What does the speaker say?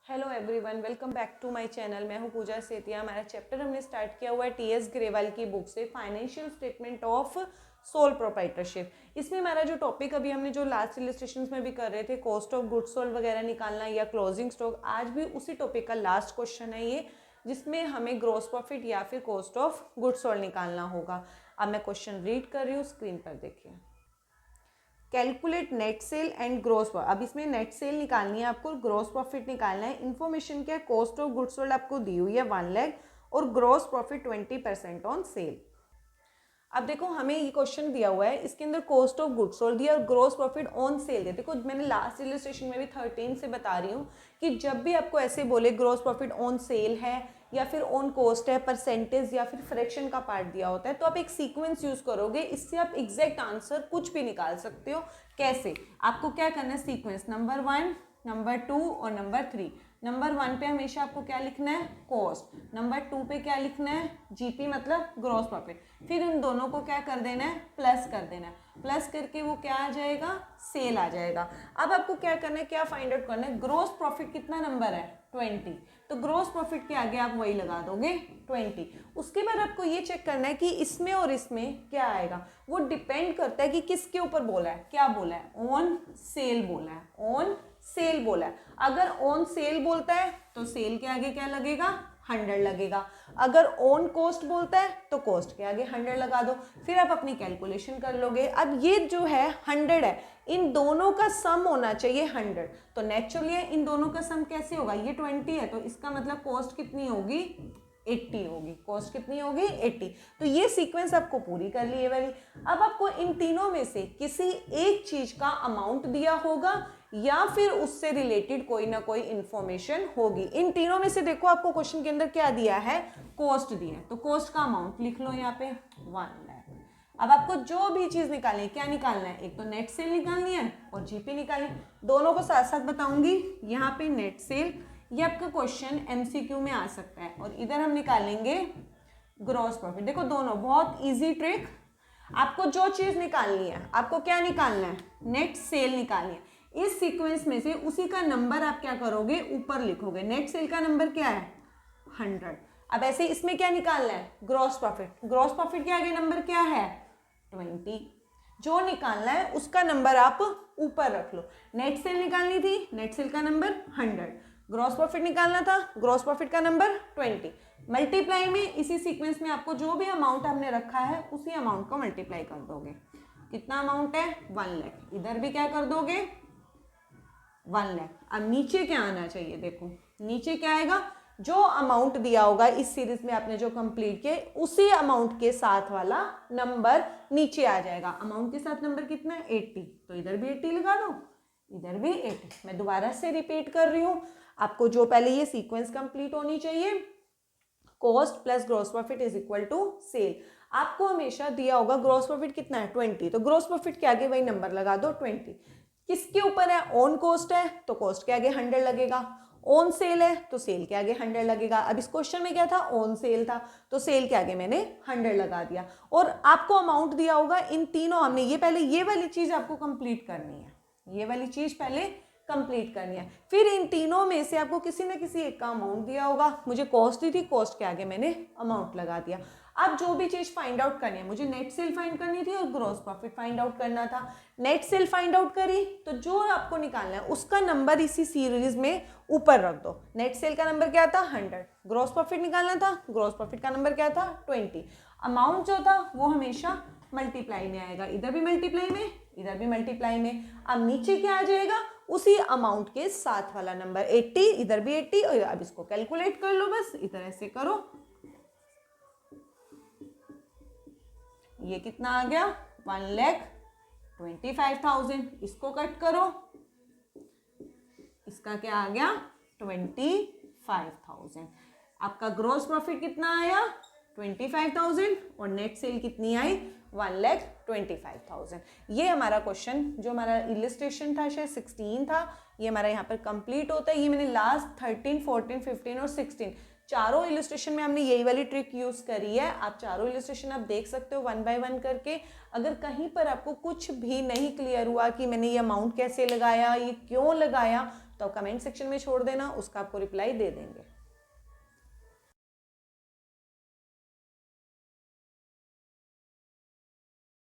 Hello everyone, welcome back to my channel. मैं हूं पूजा सेतिया। हमारा चैप्टर हमने स्टार्ट किया हुआ है टीएस ग्रेवाल की बुक से, financial statement of sole proprietorship. इसमें हमारा जो टॉपिक अभी हमने जो लास्ट इलस्ट्रेशंस में भी कर रहे थे, कॉस्ट ऑफ गुड्स सोल्ड वगैरह निकालना या क्लोजिंग स्टॉक, आज भी उसी टॉपिक का लास्ट क्वेश्चन है ये, जिसमें हमें ग्रॉस प्रॉफिट या फिर कॉस्ट ऑफ गुड्स सोल्ड निकालना होगा। अब मैं क्वेश्चन रीड कर रही हूँ, स्क्रीन पर देखिए। Calculate net sale and gross profit. अब इसमें नेट सेल निकालनी है आपको, ग्रोस प्रॉफिट निकालना है। इन्फॉर्मेशन क्या है, कॉस्ट ऑफ गुड्स सोल्ड आपको दी हुई है 1 लाख और ग्रोस प्रॉफिट 20% ऑन सेल। अब देखो हमें ये क्वेश्चन दिया हुआ है, इसके अंदर कॉस्ट ऑफ गुड्स सोल्ड दिया और ग्रोस प्रॉफिट ऑन सेल दिया। देखो मैंने लास्ट इलस्ट्रेशन में भी 13 से बता रही हूँ कि जब भी आपको ऐसे बोले ग्रोस प्रॉफिट ऑन सेल है या फिर ऑन कॉस्ट है, परसेंटेज या फिर फ्रैक्शन का पार्ट दिया होता है, तो आप एक सीक्वेंस यूज करोगे, इससे आप एग्जैक्ट आंसर कुछ भी निकाल सकते हो। कैसे? आपको क्या करना है, सीक्वेंस नंबर 1, नंबर 2 और नंबर 3। नंबर 1 पे हमेशा आपको क्या लिखना है, कॉस्ट। नंबर 2 पे क्या लिखना है, जीपी मतलब ग्रॉस प्रॉफिट। फिर उन दोनों को क्या कर देना है, प्लस कर देना है। प्लस करके वो क्या आ जाएगा, सेल आ जाएगा। अब आपको क्या करना है, क्या फाइंड आउट करना है, ग्रॉस प्रॉफिट कितना नंबर है, 20। तो ग्रॉस प्रॉफिट के आगे आप वही लगा दोगे 20। उसके बाद आपको ये चेक करना है कि इसमें और इसमें क्या आएगा। वो डिपेंड करता है कि किसके ऊपर बोला है, क्या बोला है, ऑन सेल बोला है, ऑन सेल बोला है। अगर ऑन सेल बोलता है तो सेल के आगे क्या लगेगा, 100 लगेगा। अगर ऑन कॉस्ट बोलता है तो कॉस्ट के आगे 100 लगा दो, फिर आप अपनी कैलकुलेशन कर लोगे। अब ये जो है 100 है, इन दोनों का सम होना चाहिए 100। तो नेचुरली इन दोनों का सम कैसे होगा, ये 20 है तो इसका मतलब कॉस्ट कितनी होगी, 80 होगी। कॉस्ट कितनी होगी, 80। तो ये सीक्वेंस आपको पूरी कर ली है वाली। अब आपको इन तीनों में से किसी एक चीज का अमाउंट दिया होगा या फिर उससे रिलेटेड कोई ना कोई इंफॉर्मेशन होगी। इन तीनों में से देखो आपको क्वेश्चन के अंदर क्या दिया है, कॉस्ट दिया है, तो कॉस्ट का अमाउंट लिख लो यहाँ पे 1 लाख। अब आपको जो भी चीज निकालनी है, क्या निकालना है, एक तो नेट सेल निकालनी है और जीपी निकालनी है। दोनों को साथ साथ बताऊंगी। यहाँ पे नेट सेल, ये आपका क्वेश्चन एमसीक्यू में आ सकता है, और इधर हम निकालेंगे ग्रॉस प्रॉफिट। देखो दोनों बहुत इजी ट्रिक। आपको जो चीज निकालनी है, आपको क्या निकालना है, नेट सेल निकालनी है। इस सीक्वेंस में से उसी का नंबर आप क्या करोगे, ऊपर लिखोगे। नेट सेल का नंबर क्या है, 100। अब ऐसे इसमें क्या निकालना है, ग्रॉस प्रॉफिट। ग्रॉस प्रॉफिट के आगे नंबर क्या है, 20। जो निकालना है उसका नंबर आप ऊपर रख लो। नेट सेल निकालनी थी, नेट सेल का नंबर 100। ग्रॉस प्रॉफिट निकालना था, ग्रॉस प्रॉफिट का नंबर 20। मल्टीप्लाई में इसी सीक्वेंस में आपको जो भी अमाउंट हमने रखा है उसी अमाउंट को मल्टीप्लाई कर दोगे। कितना अमाउंट है, 1 लाख। इधर भी क्या कर दोगे, 1 लाख। अब नीचे क्या आना चाहिए, देखो नीचे क्या आएगा, जो अमाउंट दिया होगा इस सीरीज में आपने जो कंप्लीट किए, उसी अमाउंट के साथ वाला नंबर नीचे आ जाएगा। अमाउंट के साथ नंबर कितना है, 80। तो इधर भी 80 लगा दो, इधर भी 80। मैं दोबारा से रिपीट कर रही हूं, आपको जो पहले ये सीक्वेंस कंप्लीट होनी चाहिए, cost plus gross profit is equal to sale. आपको हमेशा दिया होगा ग्रॉस प्रॉफिट कितना है, 20। तो ग्रॉस प्रॉफिट के आगे वही नंबर लगा दो, 20। किसके ऊपर है, ऑन कॉस्ट है तो कॉस्ट के आगे 100 लगेगा। ऑन सेल है तो सेल के आगे 100 लगेगा। अब इस क्वेश्चन में क्या था, ऑन सेल था तो सेल के आगे मैंने 100 लगा दिया। और आपको अमाउंट दिया होगा इन तीनों, हमने ये पहले ये वाली चीज आपको कंप्लीट करनी है, ये वाली चीज पहले कंप्लीट करनी है। फिर इन तीनों में से आपको किसी न किसी एक का अमाउंट दिया होगा। मुझे कॉस्ट दी थी, कॉस्ट के आगे मैंने अमाउंट लगा दिया। अब जो भी चीज फाइंड आउट करनी है, मुझे नेट सेल फाइंड करनी थी और ग्रॉस प्रॉफिट फाइंड आउट करना था। नेट सेल फाइंड आउट करी तो जो आपको निकालना है उसका नंबर इसी सीरीज में ऊपर रख दो। नेट सेल का नंबर क्या था, 100। ग्रॉस प्रॉफिट निकालना था, ग्रॉस प्रॉफिट का नंबर क्या था, 20। अमाउंट जो था वो हमेशा मल्टीप्लाई में आएगा, इधर भी मल्टीप्लाई में, इधर भी मल्टीप्लाई में। अब नीचे क्या आ जाएगा, उसी अमाउंट के साथ वाला नंबर 80, इधर भी 80। और अब इसको कैलकुलेट कर लो, बस इधर ऐसे करो। ये कितना आ गया, 1,25,000। इसको कट करो, इसका क्या आ गया, 25,000। आपका ग्रॉस प्रॉफिट कितना आया, 25,000। और नेट सेल कितनी आई, 1,25,000। ये हमारा क्वेश्चन, जो हमारा इलिस्ट्रेशन था शायद 16 था, ये हमारा यहाँ पर कंप्लीट होता है। ये मैंने लास्ट 13, 14, 15 और 16 चारों इलिस्ट्रेशन में हमने यही वाली ट्रिक यूज करी है। आप चारों इलिस्ट्रेशन आप देख सकते हो 1 बाय 1 करके। अगर कहीं पर आपको कुछ भी नहीं क्लियर हुआ कि मैंने ये अमाउंट कैसे लगाया, ये क्यों लगाया, तो कमेंट सेक्शन में छोड़ देना, उसका आपको रिप्लाई दे देंगे।